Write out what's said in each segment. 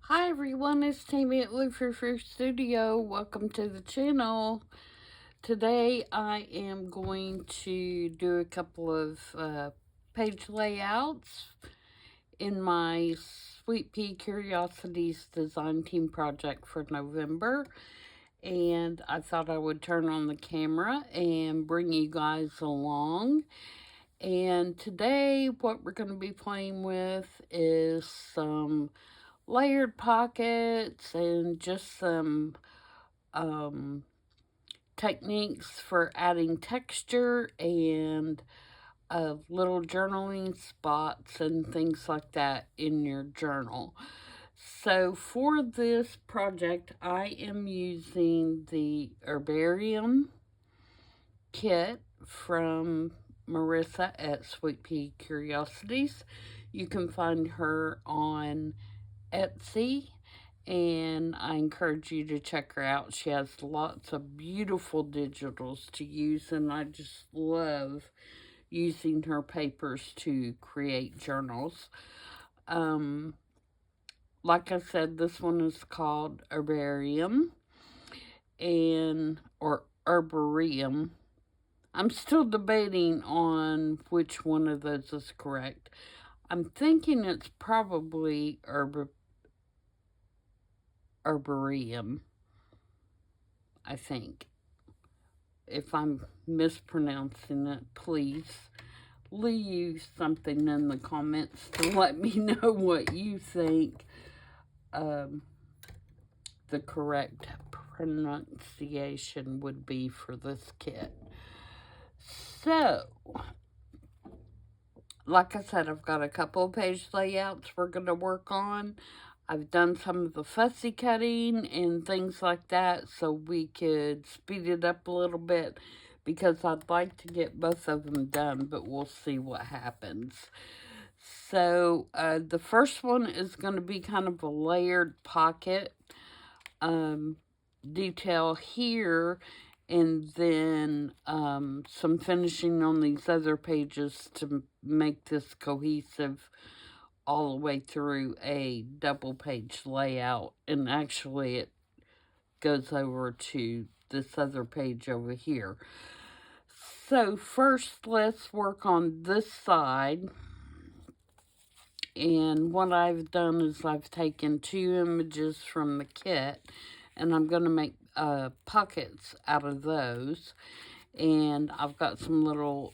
Hi everyone, it's Tammy at Frou-frou Studio. Welcome to the channel. Today I am going to do a couple of page layouts in my SweetPeaCuriosities design team project for November. And I thought I would turn on the camera and bring you guys along. And today what we're going to be playing with is some layered pockets and just some techniques for adding texture and little journaling spots and things like that in your journal. So for this project, I am using the herbarium kit from Marissa at Sweet Pea Curiosities. You can find her on Etsy, and I encourage you to check her out. She has lots of beautiful digitals to use, and I just love using her papers to create journals. Like I said, this one is called herbarium or herbarium. I'm still debating on which one of those is correct. I'm thinking it's probably herbarium, I think. If I'm mispronouncing it, please leave something in the comments to let me know what you think the correct pronunciation would be for this kit. So, like I said, I've got a couple of page layouts we're going to work on. I've done some of the fussy cutting and things like that so we could speed it up a little bit because I'd like to get both of them done, but we'll see what happens. So the first one is going to be kind of a layered pocket detail here, and then some finishing on these other pages to make this cohesive all the way through a double page layout, and actually it goes over to this other page over here. So first let's work on this side, and what I've done is I've taken two images from the kit and I'm going to make pockets out of those, and I've got some little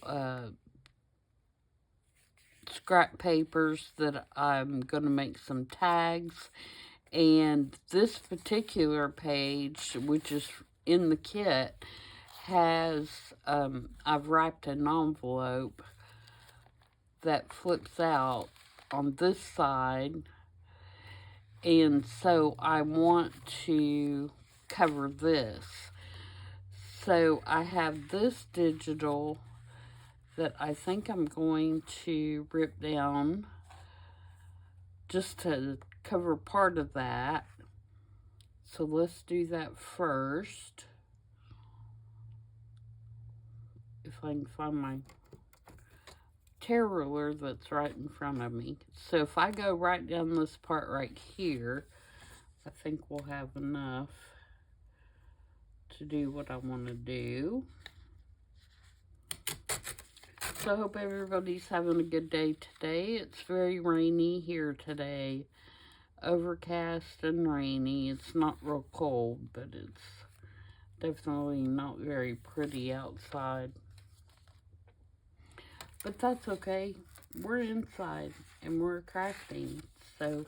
scrap papers that I'm going to make some tags. And this particular page, which is in the kit, has I've wrapped an envelope that flips out on this side, and so I want to cover this. So I have this digital that I think I'm going to rip down just to cover part of that. So let's do that first. If I can find my tear ruler that's right in front of me. So if I go right down this part right here, I think we'll have enough to do what I want to do. So I hope everybody's having a good day today. It's very rainy here today. Overcast and rainy. It's not real cold, but it's definitely not very pretty outside. But that's okay. We're inside and we're crafting, so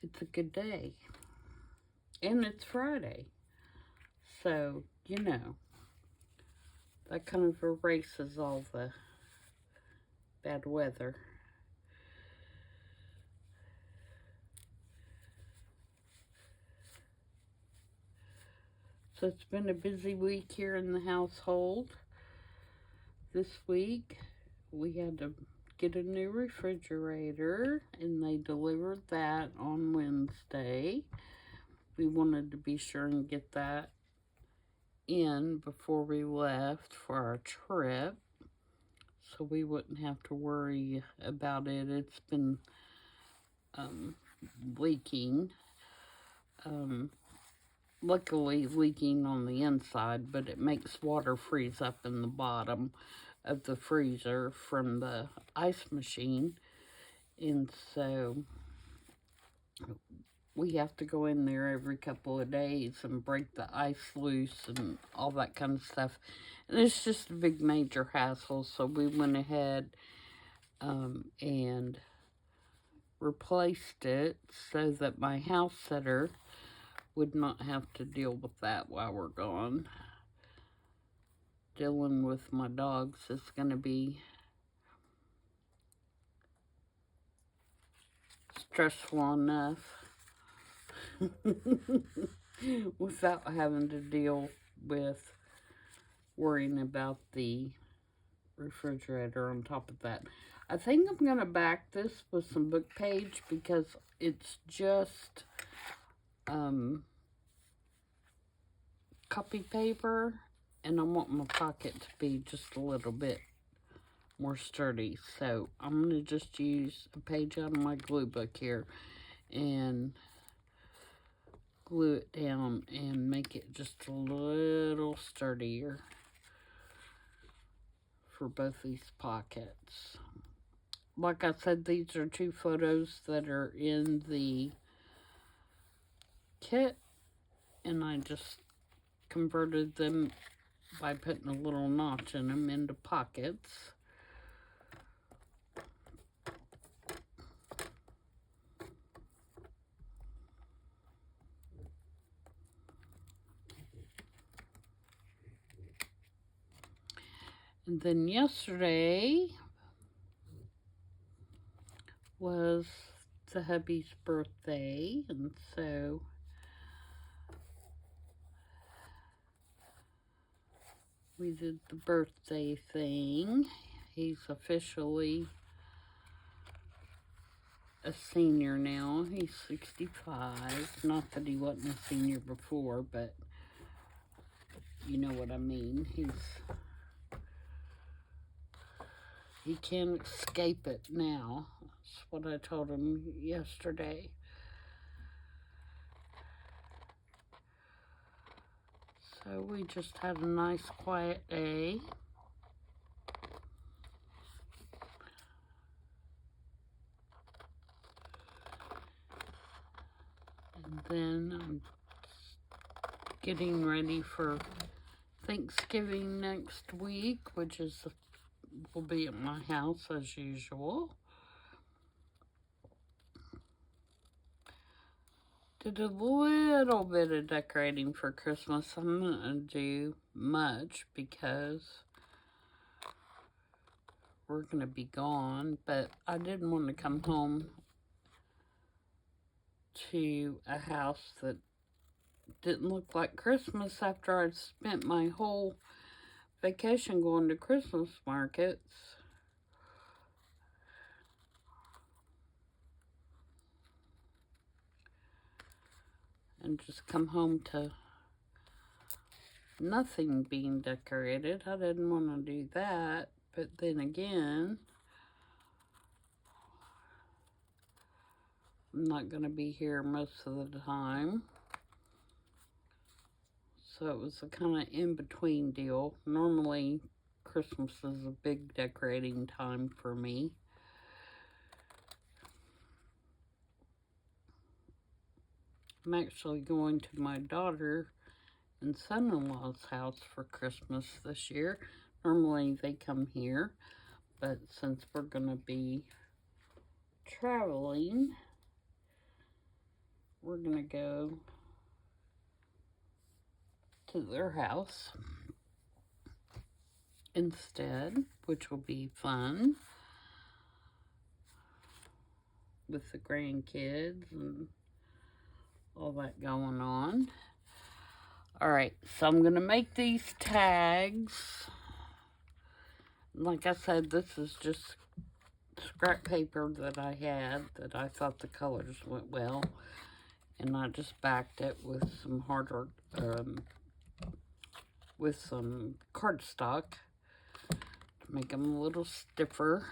it's a good day. And it's Friday. So, you know, that kind of erases all the bad weather. So it's been a busy week here in the household. This week we had to get a new refrigerator, and they delivered that on Wednesday. We wanted to be sure and get that in before we left for our trip, so we wouldn't have to worry about it. It's been leaking. Luckily leaking on the inside, but it makes water freeze up in the bottom of the freezer from the ice machine. And so we have to go in there every couple of days and break the ice loose and all that kind of stuff. And it's just a big major hassle, so we went ahead and replaced it so that my house sitter would not have to deal with that while we're gone. Dealing with my dogs is going to be stressful enough without having to deal with worrying about the refrigerator on top of that. I think I'm going to back this with some book page because it's just copy paper, and I want my pocket to be just a little bit more sturdy. So I'm going to just use a page out of my glue book here and glue it down and make it just a little sturdier for both these pockets. Like I said, these are 2 photos that are in the kit, and I just converted them by putting a little notch in them into pockets. And then yesterday was the hubby's birthday, and so we did the birthday thing. He's officially a senior now. He's 65. Not that he wasn't a senior before, but you know what I mean. He can't escape it now. That's what I told him yesterday. So we just had a nice quiet day. And then I'm getting ready for Thanksgiving next week, which will be at my house as usual. Did a little bit of decorating for Christmas. I'm not going to do much because we're going to be gone, but I didn't want to come home to a house that didn't look like Christmas after I'd spent my whole vacation going to Christmas markets. And just come home to nothing being decorated. I didn't want to do that, but then again, I'm not going to be here most of the time. So it was a kind of in-between deal. Normally, Christmas is a big decorating time for me. I'm actually going to my daughter and son-in-law's house for Christmas this year. Normally they come here, but since we're going to be traveling, we're going to go to their house instead, which will be fun with the grandkids and all that going on. Alright, so I'm going to make these tags. Like I said, this is just scrap paper that I had that I thought the colors went well. And I just backed it with some with some cardstock to make them a little stiffer.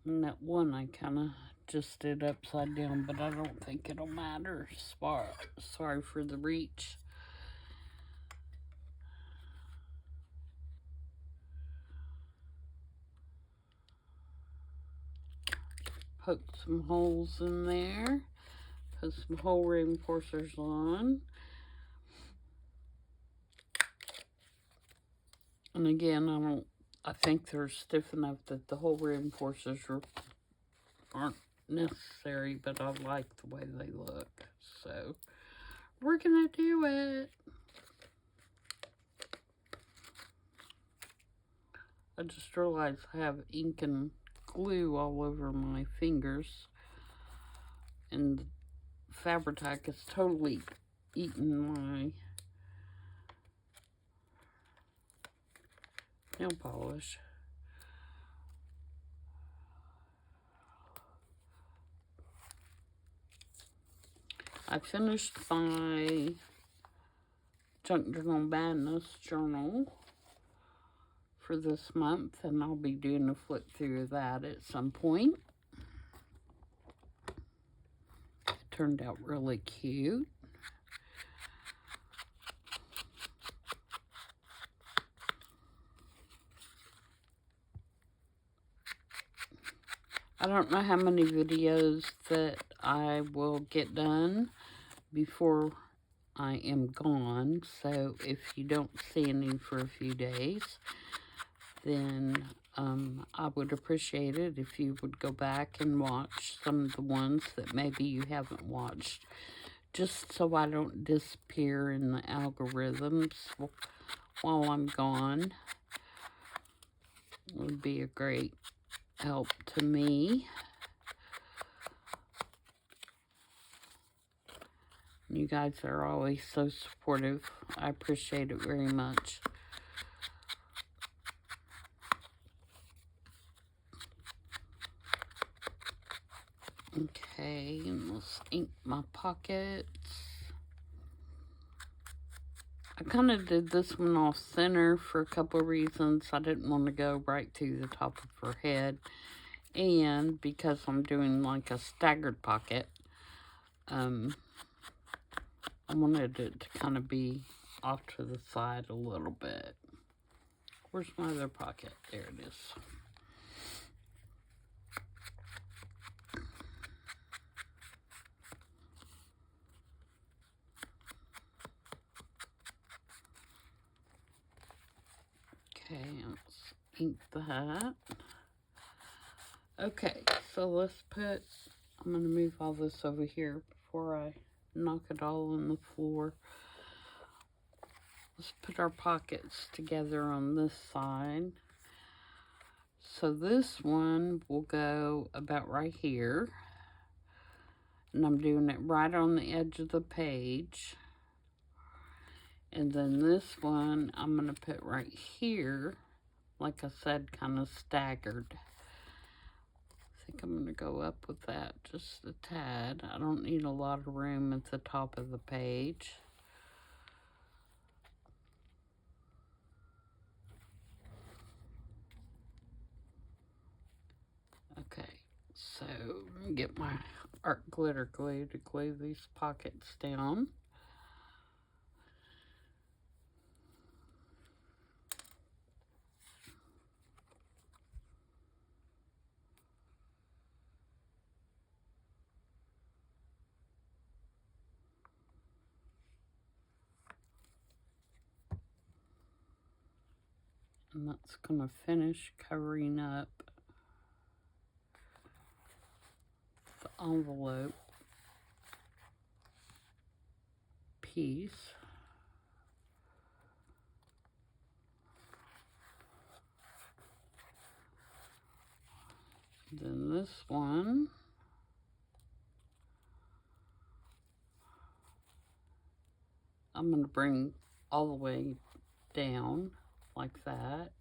And that one I kind of just did upside down, but I don't think it'll matter. Sorry for the reach. Poke some holes in there. Put some hole reinforcers on. And again, I think they're stiff enough that the hole reinforcers aren't necessary, but I like the way they look. So, we're gonna do it. I just realized I have ink and glue all over my fingers. And the Fabri-Tac has totally eaten my nail polish. I finished my Junk Journal Madness journal for this month, and I'll be doing a flip through of that at some point. It turned out really cute. I don't know how many videos that I will get done before I am gone, so if you don't see any for a few days, then I would appreciate it if you would go back and watch some of the ones that maybe you haven't watched, just so I don't disappear in the algorithms while I'm gone. It would be a great help to me. You guys are always so supportive. I appreciate it very much. Okay, and let's ink my pockets. I kind of did this one off center for a couple of reasons. I didn't want to go right to the top of her head. And because I'm doing like a staggered pocket, I wanted it to kind of be off to the side a little bit. Where's my other pocket? There it is. Okay, let's ink that. Okay, so let's put, I'm going to move all this over here before I knock it all on the floor. Let's put our pockets together on this side. So this one will go about right here. And I'm doing it right on the edge of the page. And then this one I'm going to put right here. Like I said, kind of staggered. I think I'm going to go up with that just a tad. I don't need a lot of room at the top of the page. Okay, so let me get my art glitter glue to glue these pockets down. And that's going to finish covering up the envelope piece. Then this one, I'm going to bring all the way down like that.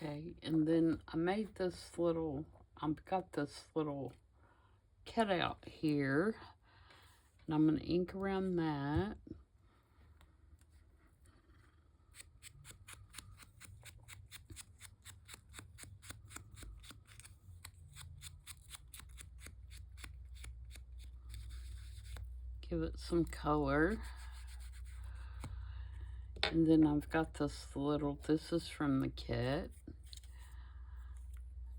Okay, and then I made this little, I've got this little cutout here, and I'm going to ink around that. Give it some color. And then I've got this little, this is from the kit.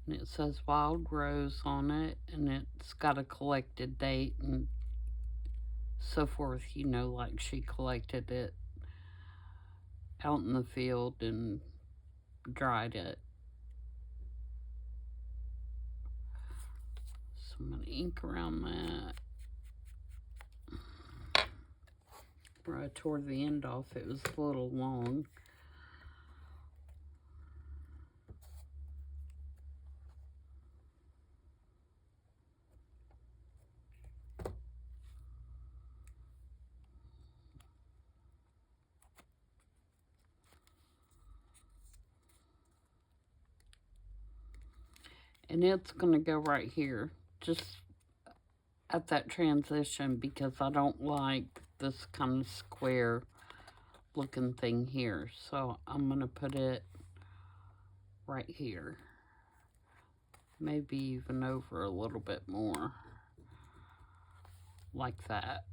And it says Wild Rose on it, and it's got a collected date and so forth, you know, like she collected it out in the field and dried it. So I'm going to ink around that. Where I tore the end off, it was a little long. And it's going to go right here, just at that transition, because I don't like this kind of square looking thing here. So I'm going to put it right here. Maybe even over a little bit more, like that.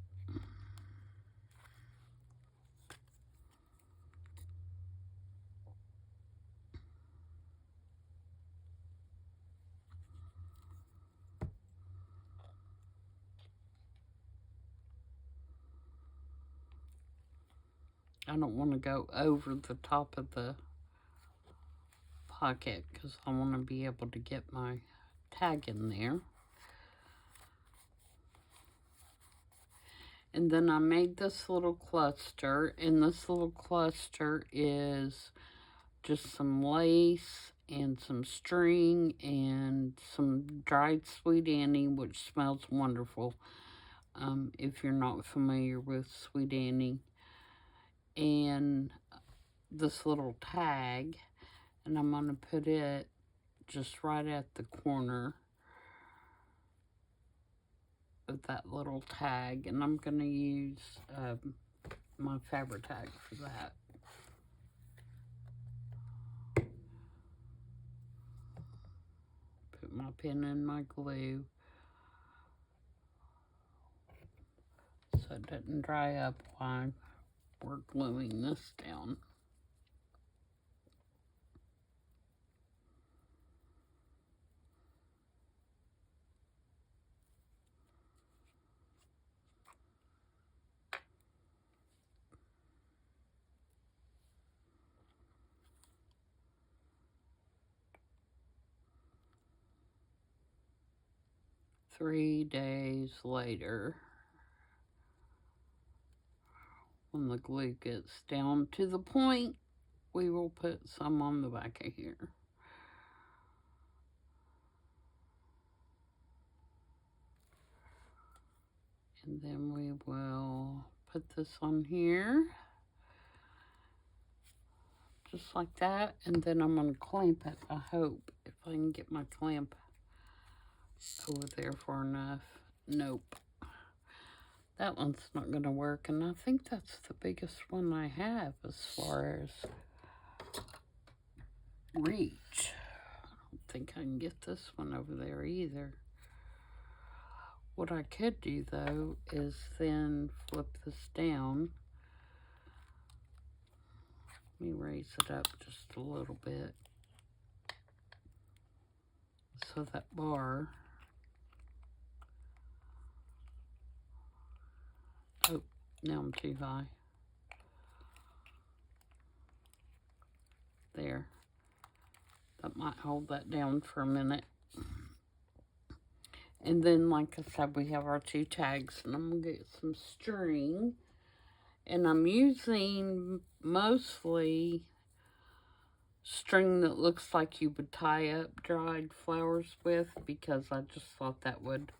I don't want to go over the top of the pocket because I want to be able to get my tag in there. And then I made this little cluster, and this little cluster is just some lace and some string and some dried sweet Annie, which smells wonderful. If you're not familiar with sweet Annie, and this little tag, and I'm going to put it just right at the corner of that little tag, and I'm going to use my Fabri-Tac for that. Put my pen in my glue so it doesn't dry up while we're gluing this down. Three days later, when the glue gets down to the point, we will put some on the back of here. And then we will put this on here, just like that. And then I'm going to clamp it, I hope, if I can get my clamp over there far enough. Nope. That one's not going to work, and I think that's the biggest one I have as far as reach. I don't think I can get this one over there either. What I could do, though, is then flip this down. Let me raise it up just a little bit so that bar, oh, now I'm too high. There. That might hold that down for a minute. And then, like I said, we have our two tags, and I'm going to get some string. And I'm using mostly string that looks like you would tie up dried flowers with, because I just thought that would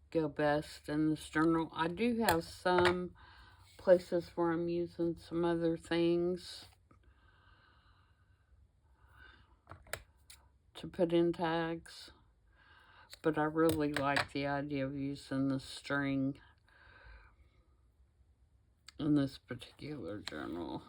go best in this journal. I do have some places where I'm using some other things, to put in tags, but I really like the idea of using the string in this particular journal.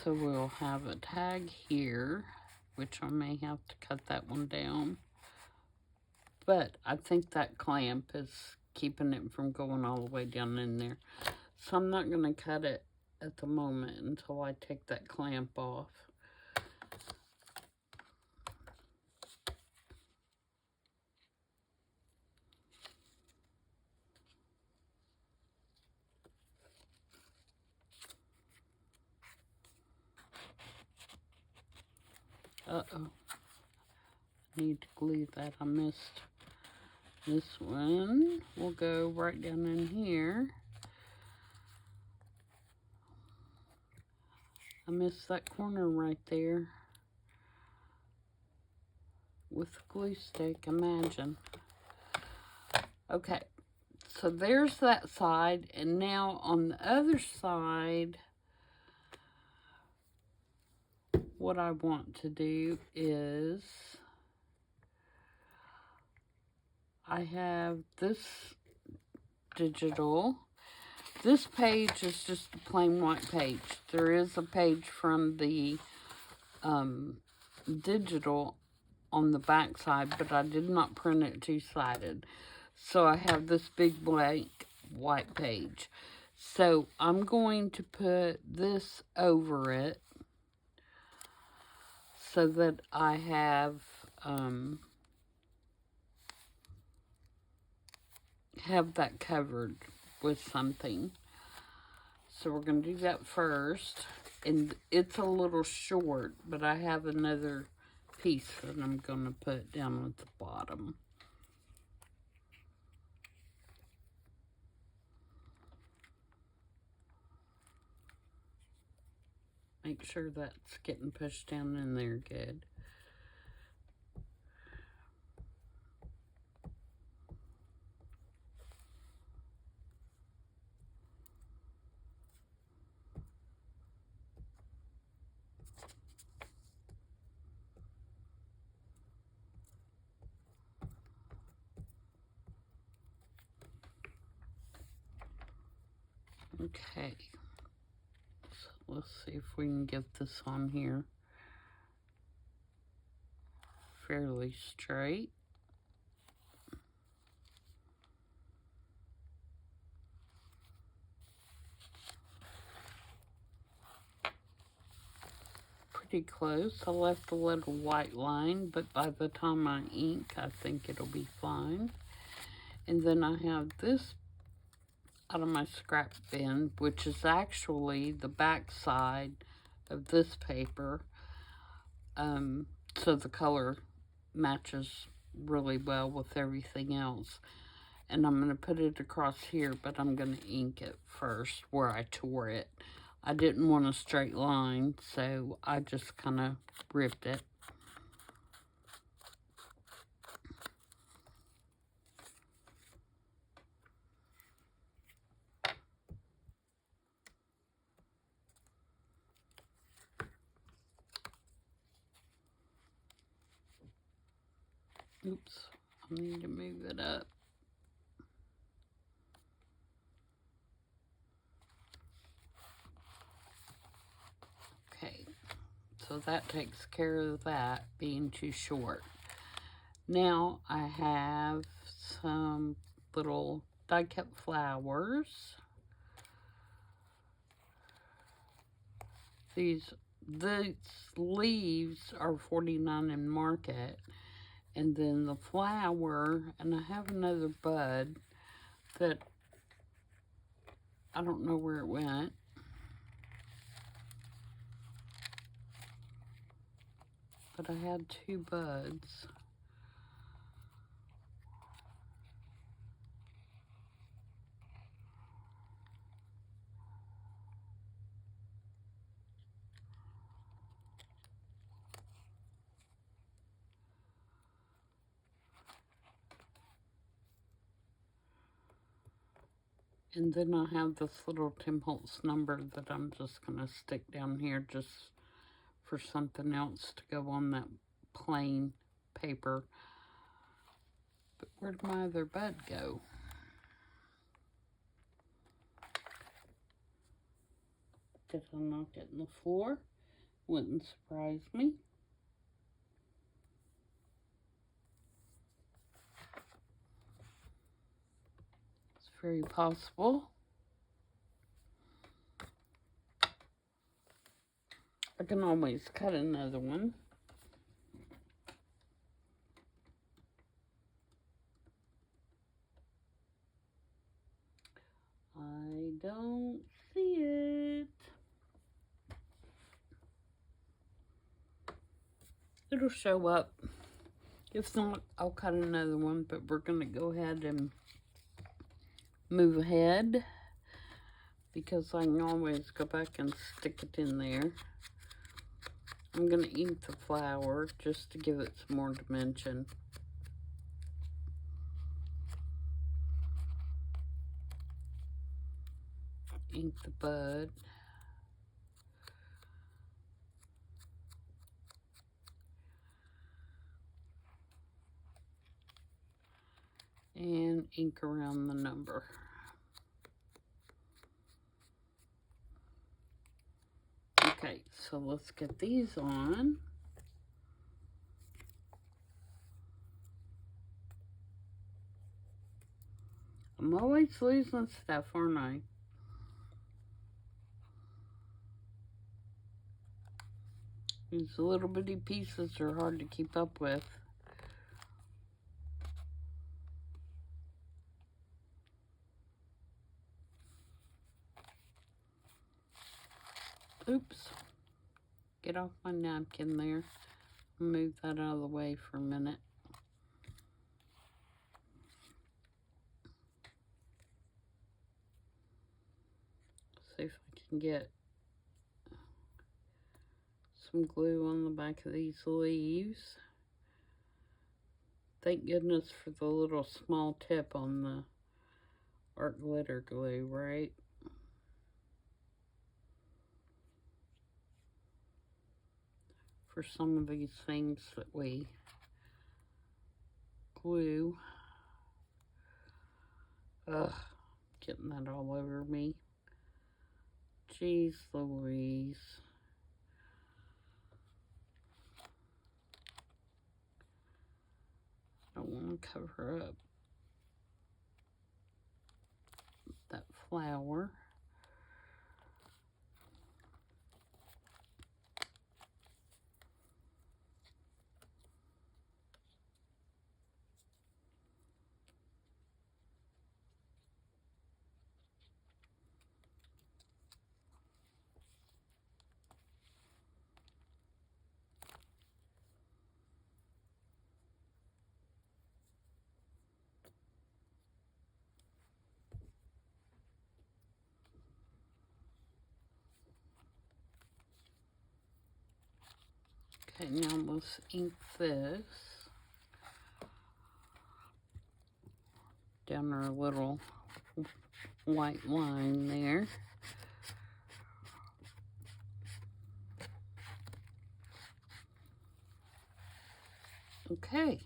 So we'll have a tag here, which I may have to cut that one down. But I think that clamp is keeping it from going all the way down in there. So I'm not going to cut it at the moment until I take that clamp off. Uh-oh. Need to glue that. I missed this one. We'll go right down in here. I missed that corner right there with the glue stick, imagine. Okay, so there's that side, and now on the other side, what I want to do is, I have this digital. This page is just a plain white page. There is a page from the digital on the back side, but I did not print it two-sided. So I have this big blank white page. So I'm going to put this over it so that I have that covered with something. So we're going to do that first. And it's a little short, but I have another piece that I'm going to put down at the bottom. Make sure that's getting pushed down in there good. Okay, so let's see if we can get this on here fairly straight. Pretty close. I left a little white line, but by the time I ink, I think it'll be fine. And then I have this out of my scrap bin, which is actually the back side of this paper. So the color matches really well with everything else. And I'm going to put it across here, but I'm going to ink it first where I tore it. I didn't want a straight line, so I just kind of ripped it. Oops, I need to move it up. Okay, so that takes care of that being too short. Now I have some little die-cut flowers. These leaves are $49 in market. And then the flower, and I have another bud that I don't know where it went. But I had two buds. And then I have this little Tim Holtz number that I'm just going to stick down here just for something else to go on that plain paper. But where'd my other bud go? Did I knock it in the floor? Wouldn't surprise me. It's very possible. I can always cut another one. I don't see it. It'll show up. If not, I'll cut another one, but we're going to go ahead and move ahead because I can always go back and stick it in there. I'm going to ink the flower just to give it some more dimension. Ink the bud. And ink around the number. Okay, so let's get these on. I'm always losing stuff, aren't I? These little bitty pieces are hard to keep up with. Oops. Get off my napkin there. Move that out of the way for a minute. See if I can get some glue on the back of these leaves. Thank goodness for the little small tip on the art glitter glue, right? For some of these things that we glue. Ugh, getting that all over me. Jeez Louise. I don't want to cover up that flower. Okay, now let's ink this down our little white line there. Okay,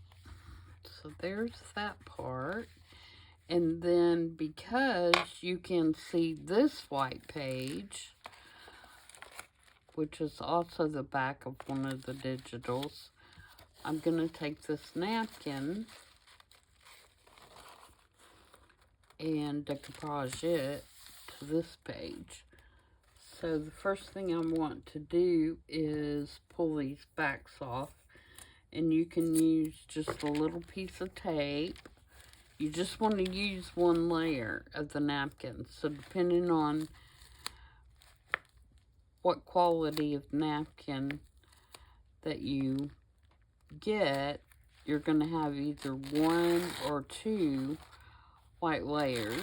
so there's that part. And then because you can see this white page, which is also the back of one of the digitals, I'm going to take this napkin and decoupage it to this page. So the first thing I want to do is pull these backs off, and you can use just a little piece of tape. You just want to use one layer of the napkin, so depending on what quality of napkin that you get, you're going to have either one or two white layers.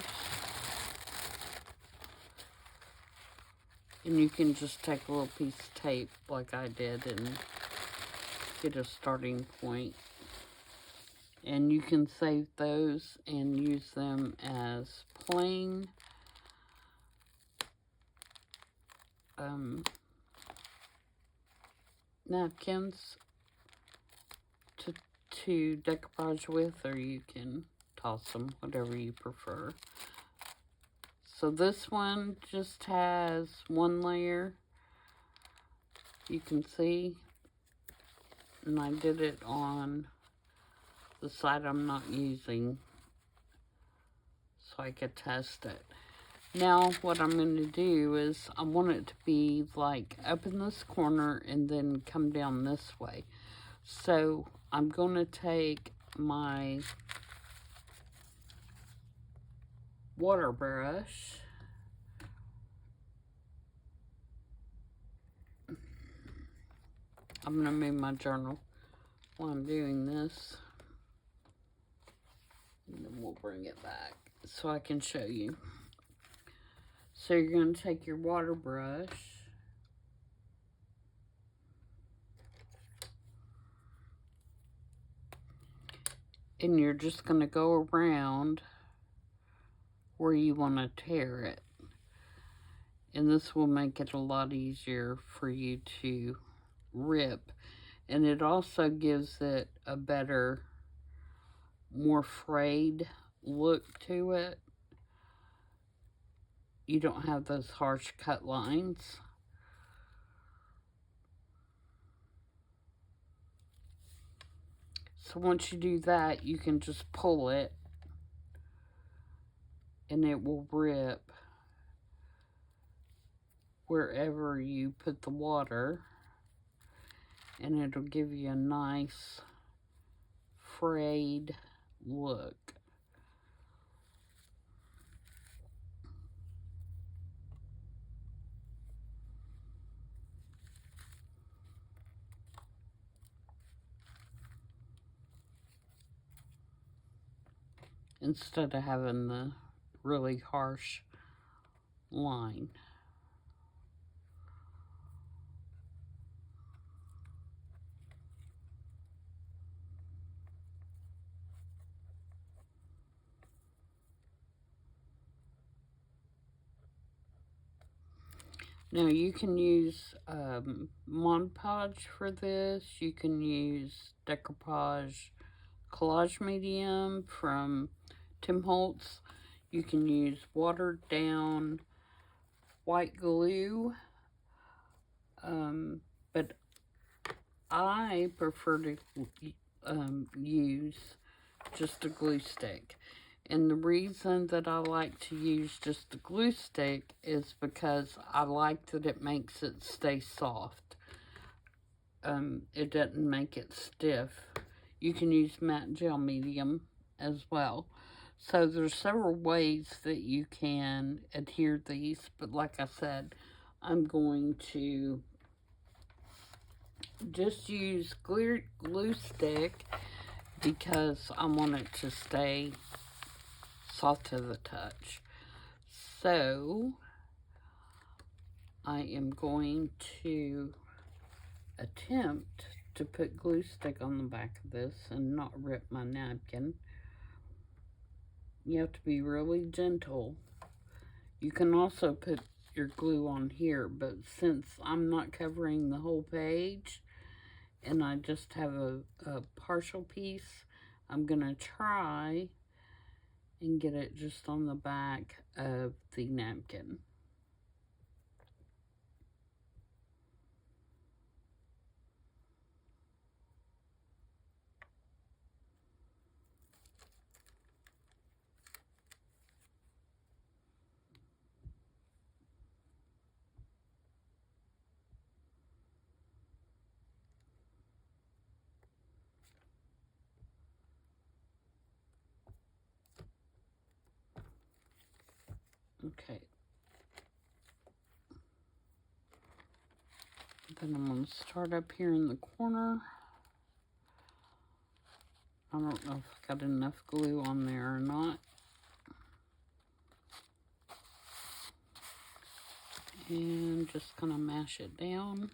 And you can just take a little piece of tape like I did and get a starting point. And you can save those and use them as plain napkins to decoupage with, or you can toss them, whatever you prefer. So this one just has one layer, you can see, and I did it on the side I'm not using so I could test it. Now what I'm going to do is I want it to be like up in this corner and then come down this way. So I'm going to take my water brush, I'm going to move my journal while I'm doing this, and then we'll bring it back so I can show you. So you're going to take your water brush and you're just going to go around where you want to tear it. And this will make it a lot easier for you to rip. And it also gives it a better, more frayed look to it. You don't have those harsh cut lines. So once you do that, you can just pull it and it will rip wherever you put the water, and it'll give you a nice frayed look. Instead of having the really harsh line. Now you can use Mod Podge for this. You can use Decoupage Collage Medium from Tim Holtz. You can use watered down white glue. But I prefer to use just a glue stick. And the reason that I like to use just the glue stick is because I like that it makes it stay soft. It doesn't make it stiff. You can use matte gel medium as well. So there's several ways that you can adhere these, but like I said, I'm going to just use glue stick because I want it to stay soft to the touch. So I am going to attempt to put glue stick on the back of this and not rip my napkin. You have to be really gentle. You can also put your glue on here, but since I'm not covering the whole page and I just have a partial piece, I'm gonna try and get it just on the back of the napkin. Okay. Then I'm going to start up here in the corner. I don't know if I got enough glue on there or not. And just kind of mash it down.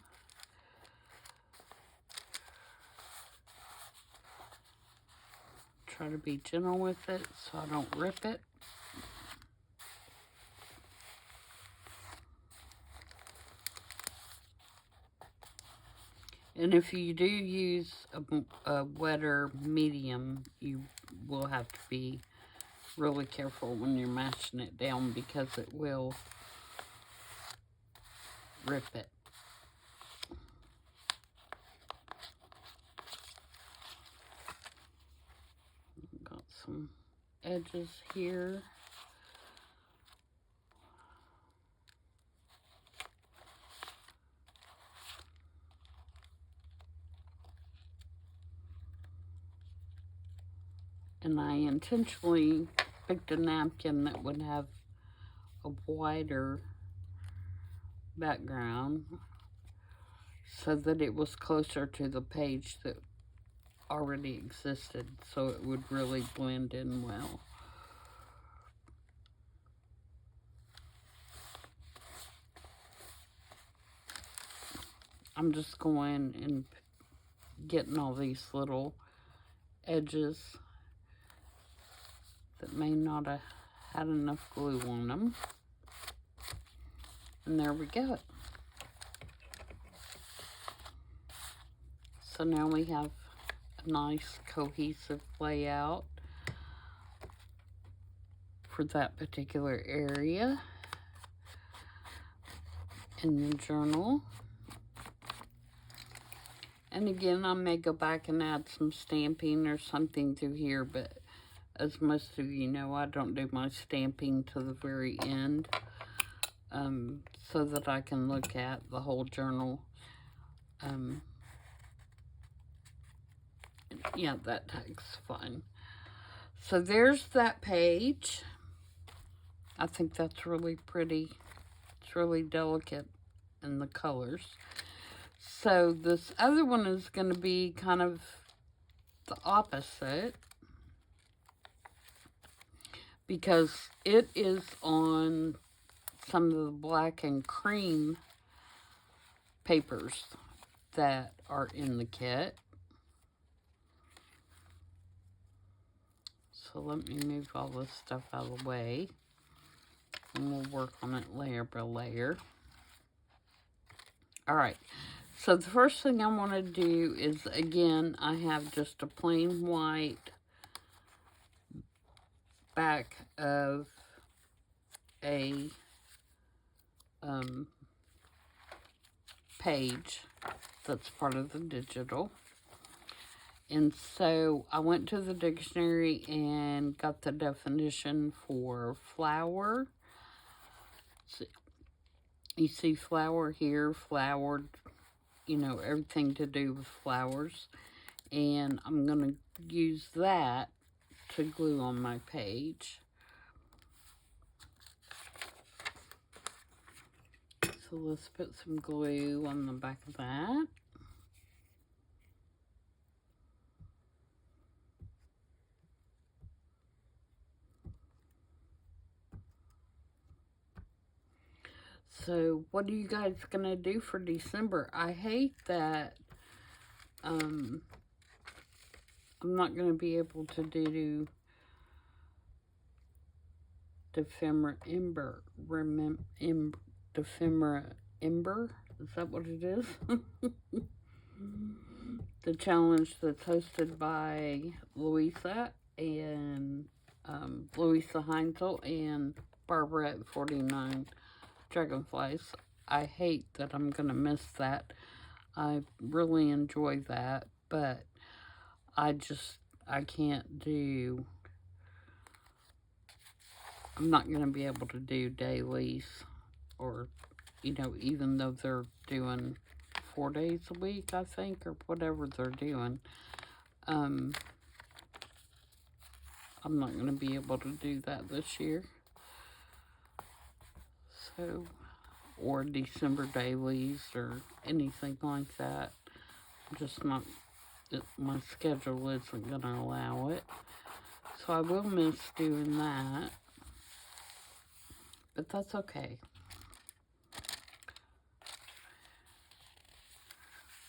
Try to be gentle with it so I don't rip it. And if you do use a wetter medium, you will have to be really careful when you're mashing it down because it will rip it. Got some edges here. And I intentionally picked a napkin that would have a wider background so that it was closer to the page that already existed, so it would really blend in well. I'm just going and getting all these little edges that may not have had enough glue on them. And there we go. So now we have a nice cohesive layout for that particular area in the journal. And again, I may go back and add some stamping or something through here, but as most of you know, I don't do my stamping to the very end, so that I can look at the whole journal. Yeah, that tag's fine. So there's that page. I think that's really pretty. It's really delicate in the colors. So this other one is going to be kind of the opposite, because it is on some of the black and cream papers that are in the kit. So let me move all this stuff out of the way, and we'll work on it layer by layer. All right, so the first thing I want to do is, again, I have just a plain white back of a page that's part of the digital. And so I went to the dictionary and got the definition for flower. So you see flower here, flowered, you know, everything to do with flowers. And I'm going to use that to glue on my page. So let's put some glue on the back of that. So what are you guys going to do for December? I hate that I'm not going to be able to do Ephemera Ember. Ephemera Ember? Is that what it is? The challenge that's hosted by Louisa and Louisa Heinzel and Barbara at 49 Dragonflies. I hate that I'm going to miss that. I really enjoy that, but I can't do, I'm not going to be able to do dailies, or, you know, even though they're doing 4 days a week, I think, or whatever they're doing. I'm not going to be able to do that this year. So, or December dailies or anything like that. Just not, my schedule isn't going to allow it. So I will miss doing that. But that's okay.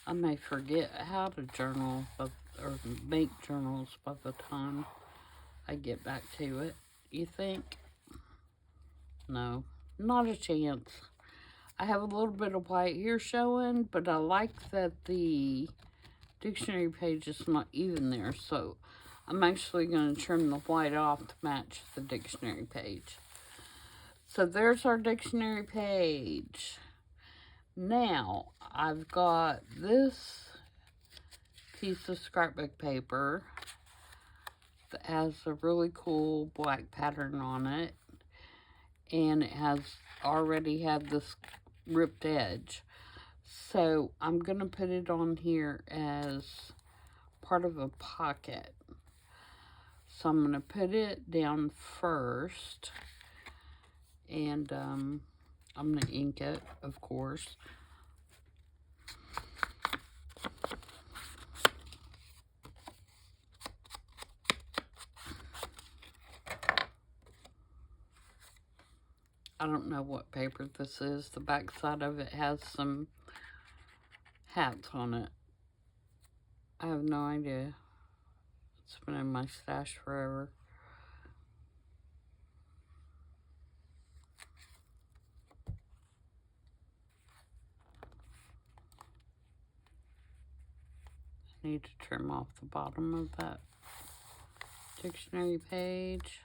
I may forget how to journal or make journals by the time I get back to it. You think? No, not a chance. I have a little bit of white here showing, but I like that the dictionary page is not even there, so I'm actually going to trim the white off to match the dictionary page. So there's our dictionary page. Now, I've got this piece of scrapbook paper that has a really cool black pattern on it, and it has already had this ripped edge. So I'm going to put it on here as part of a pocket. So I'm going to put it down first, and I'm going to ink it, of course. I don't know what paper this is. The back side of it has some hats on it. I have no idea. It's been in my stash forever. I need to trim off the bottom of that dictionary page.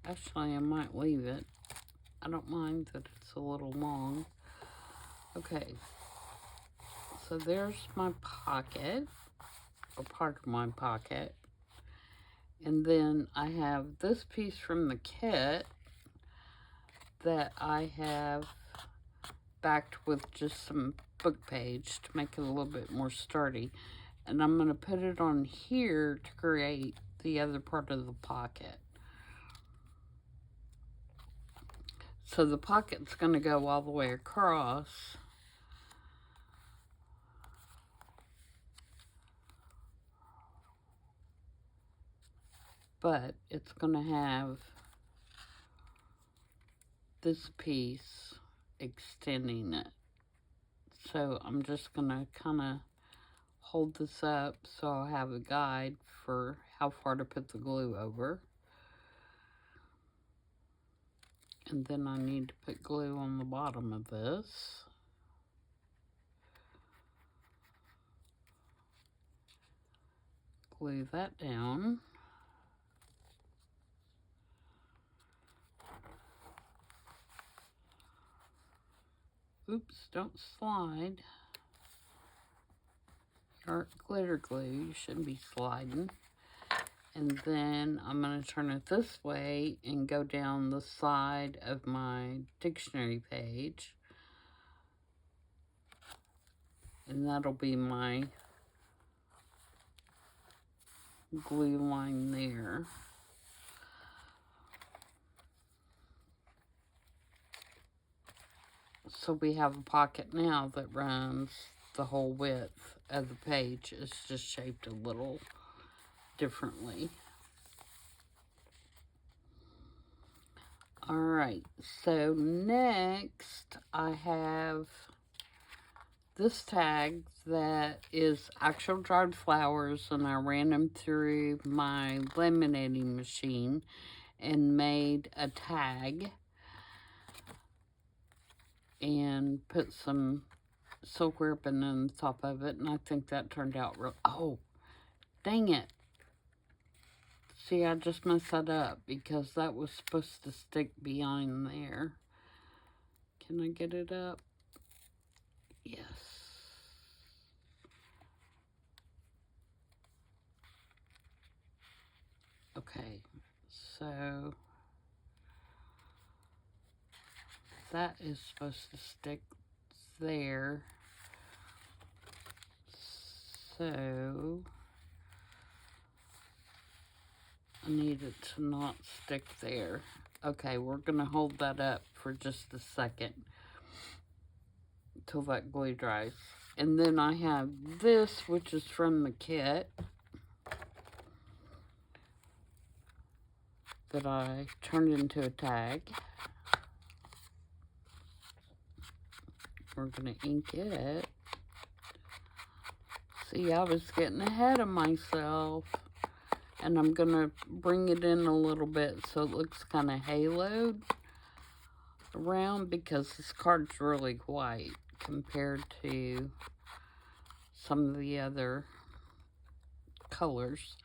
Actually, I might leave it. I don't mind that it's a little long. Okay, so there's my pocket, or part of my pocket. And then I have this piece from the kit that I have backed with just some book page to make it a little bit more sturdy. And I'm going to put it on here to create the other part of the pocket. So the pocket's going to go all the way across. But it's going to have this piece extending it. So I'm just going to kind of hold this up so I'll have a guide for how far to put the glue over. And then I need to put glue on the bottom of this. Glue that down. Oops, don't slide. Or glitter glue, you shouldn't be sliding. And then I'm going to turn it this way and go down the side of my dictionary page. And that'll be my glue line there. So we have a pocket now that runs the whole width of the page. It's just shaped a little differently. Alright, so next I have this tag that is actual dried flowers, and I ran them through my laminating machine and made a tag and put some silk ribbon on the top of it, and I think that turned out real... Oh, dang it. See, I just messed that up because that was supposed to stick behind there. Can I get it up? Yes. Okay, so that is supposed to stick there. So I need it to not stick there. Okay, we're gonna hold that up for just a second till that glue dries. And then I have this, which is from the kit, that I turned into a tag. We're gonna ink it. See, I was getting ahead of myself. And I'm going to bring it in a little bit so it looks kind of haloed around, because this card's really white compared to some of the other colors.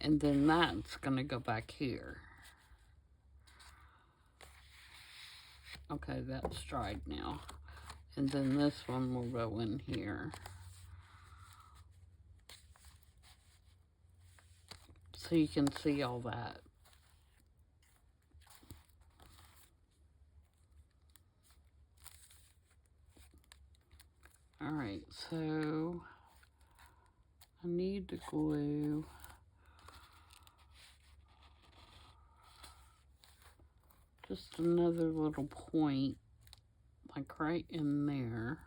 And then that's going to go back here. Okay, that's dried now. And then this one will go in here. So you can see all that. Alright, so I need to glue just another little point, like right in there.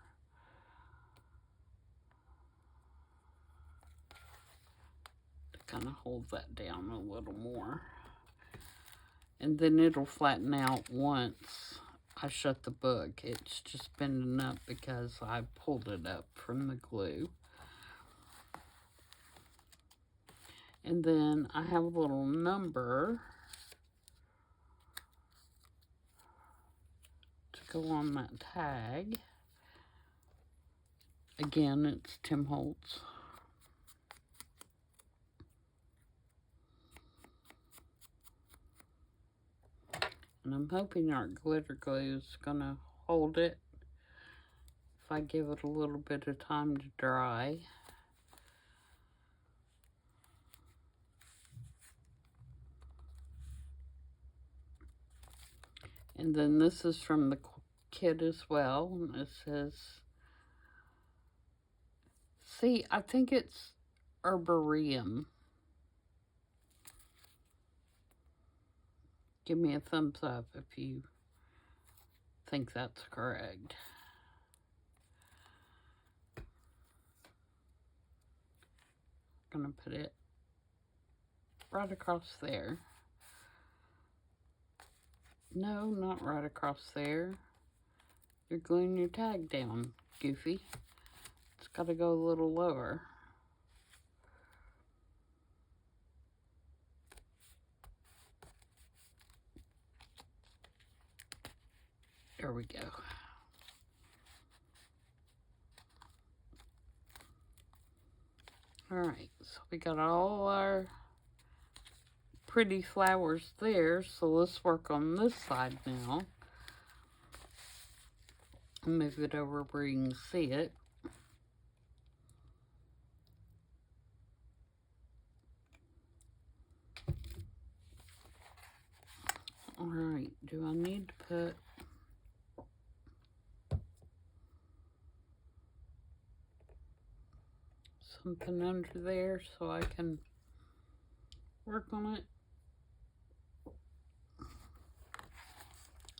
To kind of hold that down a little more. And then it'll flatten out once I shut the book. It's just bending up because I pulled it up from the glue. And then I have a little number to go on that tag. Again, it's Tim Holtz. And I'm hoping our glitter glue is gonna hold it if I give it a little bit of time to dry. And then this is from the kit as well. And it says, see, I think it's herbarium. Give me a thumbs up if you think that's correct. I'm gonna put it right across there. No, not right across there. You're gluing your tag down, Goofy. It's gotta go a little lower. There we go. Alright, so we got all our pretty flowers there, so let's work on this side now. Move it over where you can see it. Alright, do I need to put something under there so I can work on it?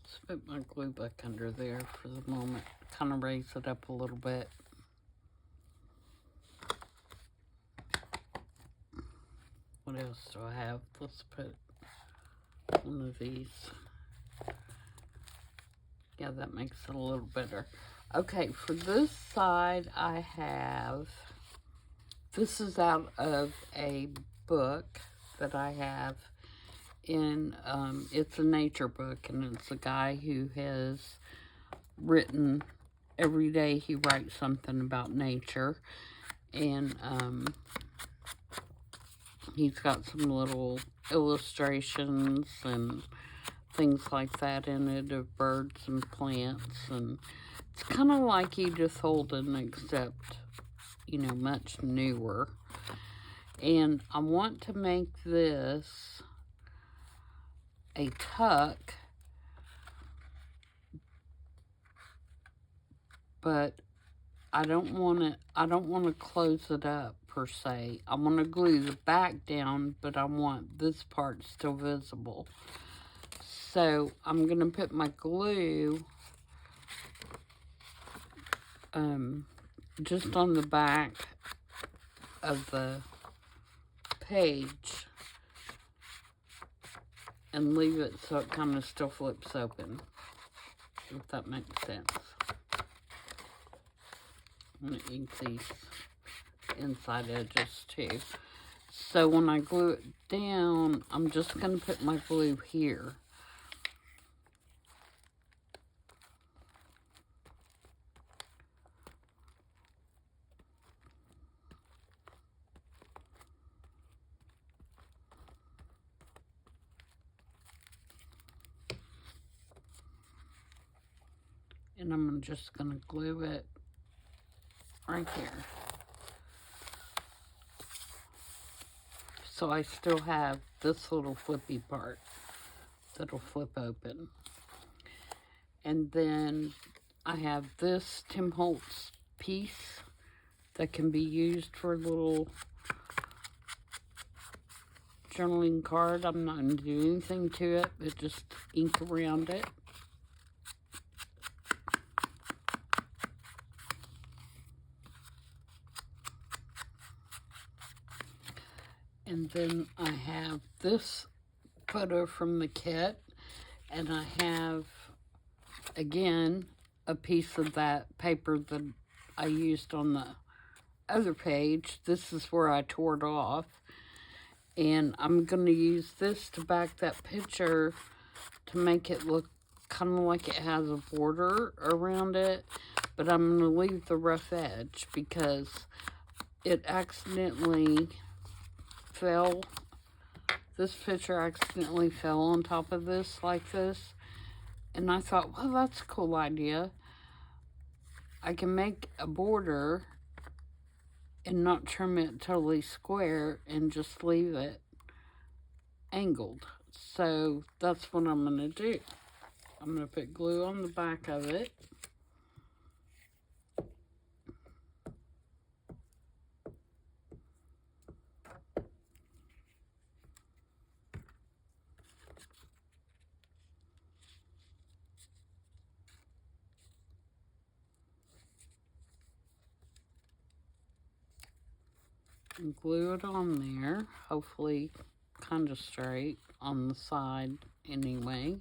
Let's put my glue back under there for the moment. Kind of raise it up a little bit. What else do I have? Let's put one of these. Yeah, that makes it a little better. Okay, for this side I have, this is out of a book that I have in, it's a nature book, and it's a guy who has written, every day he writes something about nature, and he's got some little illustrations and things like that in it of birds and plants, and it's kind of like Edith Holden, except, you know, much newer. And I want to make this a tuck, but I don't want to close it up per se. I want to glue the back down, but I want this part still visible. So I'm going to put my glue just on the back of the page and leave it so it kind of still flips open, if that makes sense. And you can see inside edges too. So when I glue it down, I'm just going to put my glue here. And I'm just going to glue it right there. So I still have this little flippy part that'll flip open. And then I have this Tim Holtz piece that can be used for a little journaling card. I'm not going to do anything to it, but just ink around it. And then I have this photo from the kit, and I have, again, a piece of that paper that I used on the other page. This is where I tore it off, and I'm going to use this to back that picture to make it look kind of like it has a border around it, but I'm going to leave the rough edge because it accidentally fell. This picture accidentally fell on top of this like this, and I thought, well, that's a cool idea. I can make a border and not trim it totally square and just leave it angled. So that's what I'm going to do. I'm going to put glue on the back of it. And glue it on there, hopefully kind of straight on the side anyway.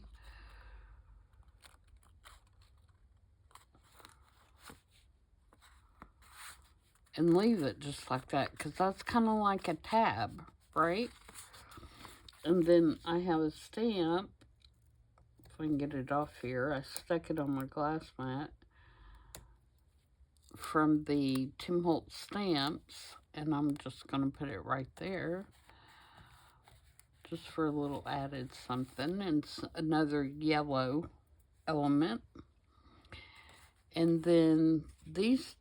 And leave it just like that, because that's kind of like a tab, right? And then I have a stamp. If I can get it off here, I stuck it on my glass mat from the Tim Holtz stamps, and I'm just going to put it right there just for a little added something. And another yellow element. And then these,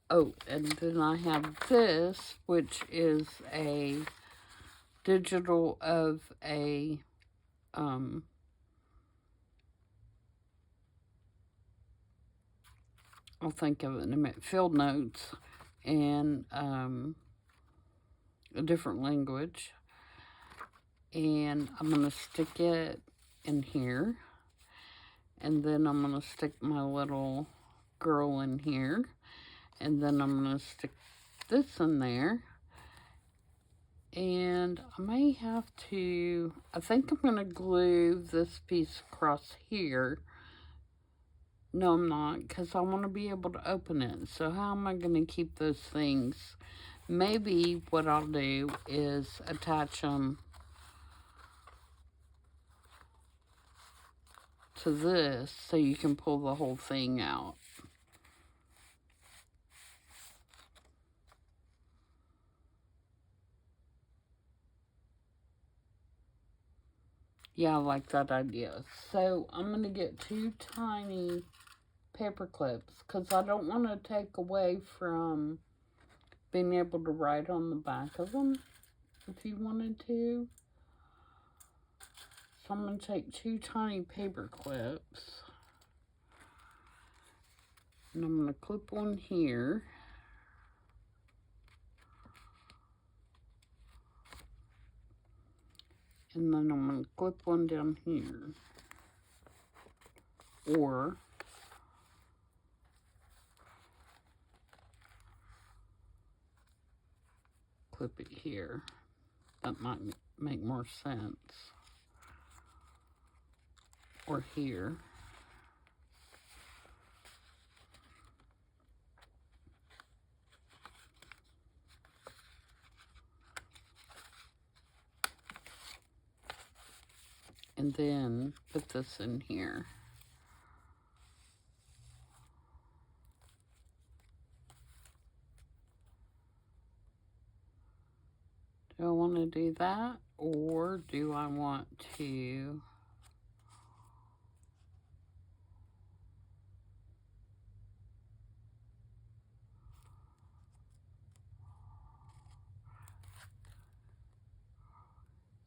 oh, and then I have this, which is a digital of a I'll think of it in a minute, field notes in a different language. And I'm going to stick it in here. And then I'm going to stick my little girl in here. And then I'm going to stick this in there. And I may have to, I think I'm going to glue this piece across here. No, I'm not, because I want to be able to open it. So how am I going to keep those things? Maybe what I'll do is attach them to this so you can pull the whole thing out. Yeah, I like that idea. So I'm going to get 2 tiny paper clips because I don't want to take away from being able to write on the back of them if you wanted to. So I'm going to take 2 tiny paper clips. And I'm going to clip one here. And then I'm going to clip one down here. Or clip it here. That might make more sense. Or here. and then put this in here. Do I want to do that, or do I want to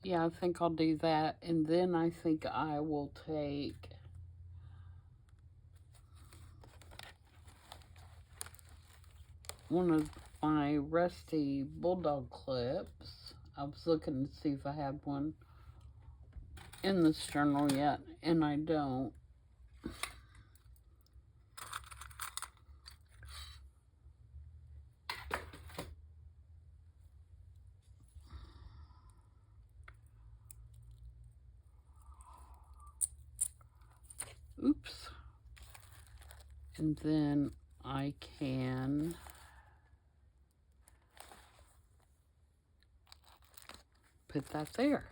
yeah, I think I'll do that, and then I think I will take one of my rusty bulldog clips. I was looking to see if I had one in this journal yet, and I don't. Oops. And then I can put that there.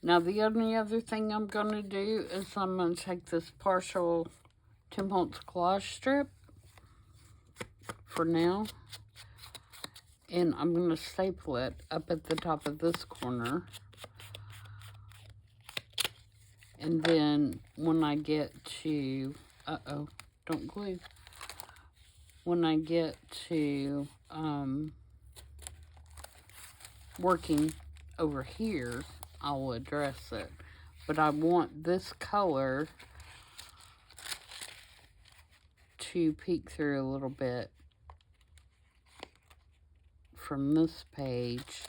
Now the only other thing I'm going to do is I'm going to take this partial Tim Holtz collage strip for now, and I'm going to staple it up at the top of this corner. And then when I get to, don't glue. When I get to working over here, I'll address it. But I want this color to peek through a little bit from this page.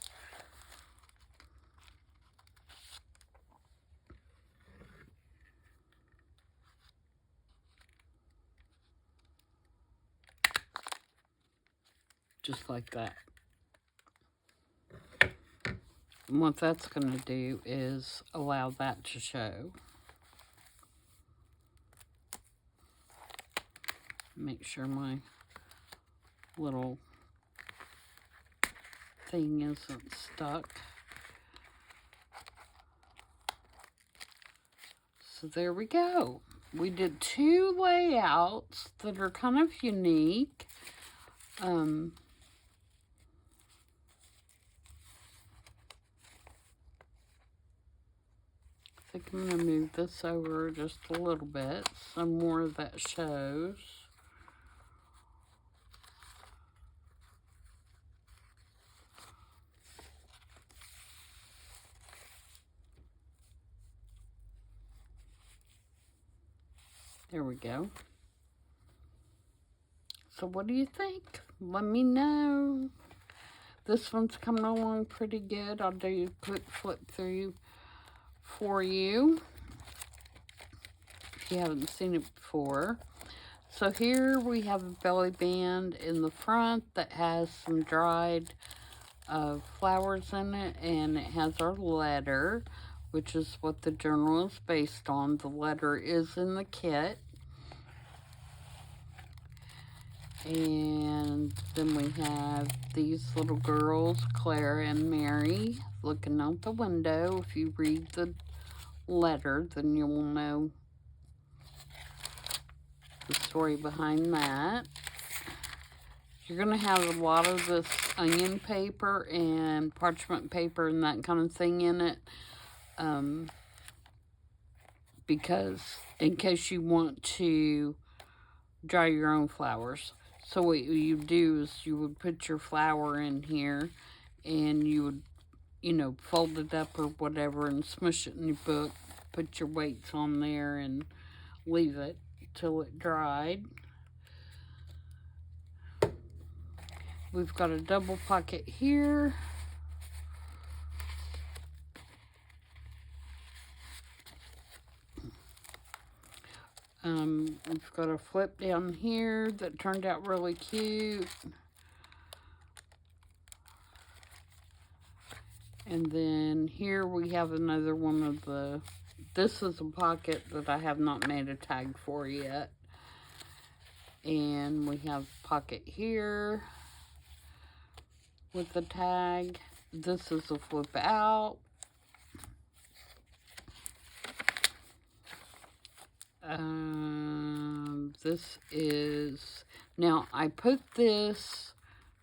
Just like that. And what that's going to do is allow that to show. Make sure my little thing isn't stuck. So there we go. We did 2 layouts that are kind of unique. I think I'm going to move this over just a little bit, so more of that shows. There we go. So what do you think? Let me know. This one's coming along pretty good. I'll do a quick flip through for you if you haven't seen it before. So here we have a belly band in the front that has some dried flowers in it, and it has our letter, which is what the journal is based on. The letter is in the kit. And then we have these little girls, Claire and Mary, looking out the window. If you read the letter, then you will know the story behind that. You're going to have a lot of this onion paper and parchment paper and that kind of thing in it, because in case you want to dry your own flowers. So what you do is you would put your flower in here, and you would, you know, fold it up or whatever and smush it in your book, put your weights on there and leave it till it dried. We've got a double pocket here. We've got a flip down here that turned out really cute. And then here we have another one of the, this is a pocket that I have not made a tag for yet. And we have a pocket here with the tag. This is a flip out. This is, now I put this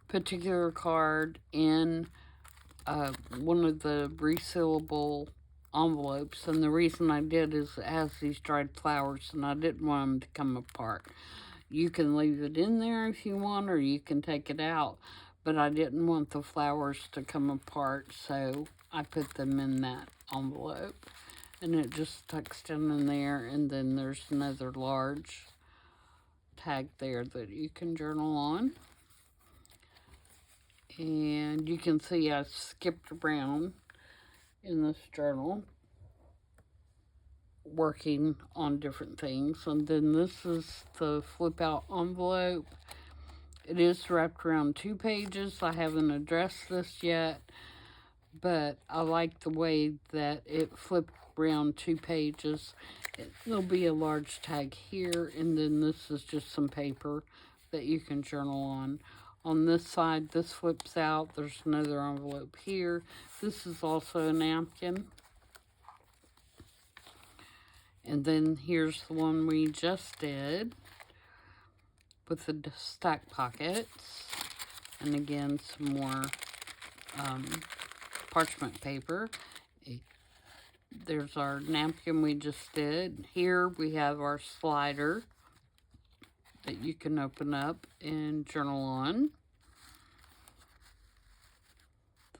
particular card in one of the resealable envelopes, and the reason I did is it has these dried flowers and I didn't want them to come apart. You can leave it in there if you want, or you can take it out, but I didn't want the flowers to come apart, so I put them in that envelope. And it just tucks down in there, and then there's another large tag there that you can journal on. And you can see I skipped around in this journal working on different things. And then this is the flip out envelope. It is wrapped around 2 pages. I haven't addressed this yet, but I like the way that it flipped around 2 pages. There'll be a large tag here, and then this is just some paper that you can journal on. On this side, this flips out. There's another envelope here. This is also a napkin. And then here's the one we just did with the stack pockets. And again, some more parchment paper. There's our napkin we just did. Here we have our slider that you can open up and journal on.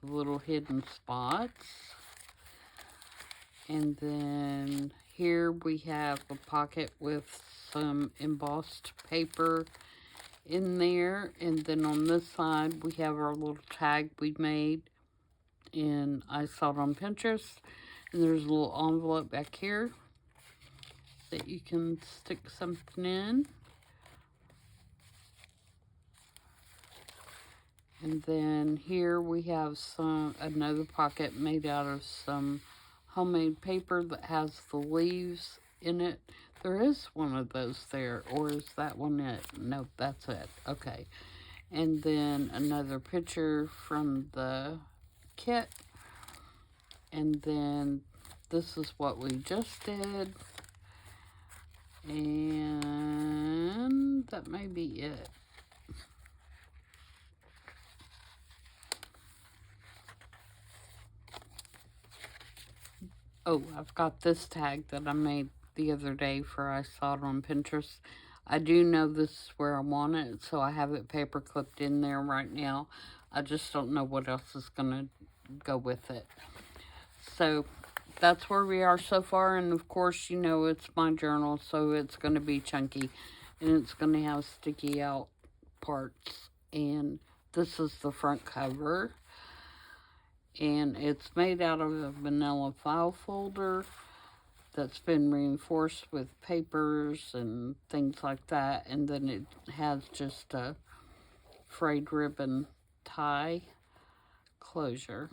The little hidden spots. And then here we have a pocket with some embossed paper in there. And then on this side we have our little tag we made, and I saw it on Pinterest. And there's a little envelope back here that you can stick something in. And then here we have another pocket made out of some homemade paper that has the leaves in it. There is one of those there, or is that one it? Nope, that's it. Okay. And then another picture from the kit. And then this is what we just did. And that may be it. Oh, I've got this tag that I made the other day for I saw it on Pinterest. I do know this is where I want it, so I have it paper clipped in there right now. I just don't know what else is going to go with it. So that's where we are so far, and of course, you know, it's my journal, so it's going to be chunky, and it's going to have sticky out parts. And this is the front cover. And it's made out of a vanilla file folder that's been reinforced with papers and things like that. And then it has just a frayed ribbon tie closure.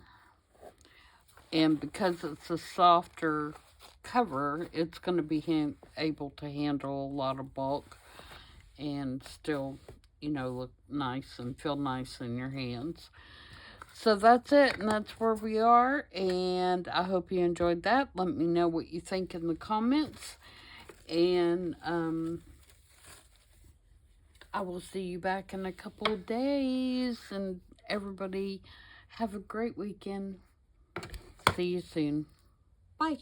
And because it's a softer cover, it's going to be able to handle a lot of bulk and still, you know, look nice and feel nice in your hands. So that's it, and that's where we are, and I hope you enjoyed that. Let me know what you think in the comments, and I will see you back in a couple of days, and everybody have a great weekend. See you soon. Bye.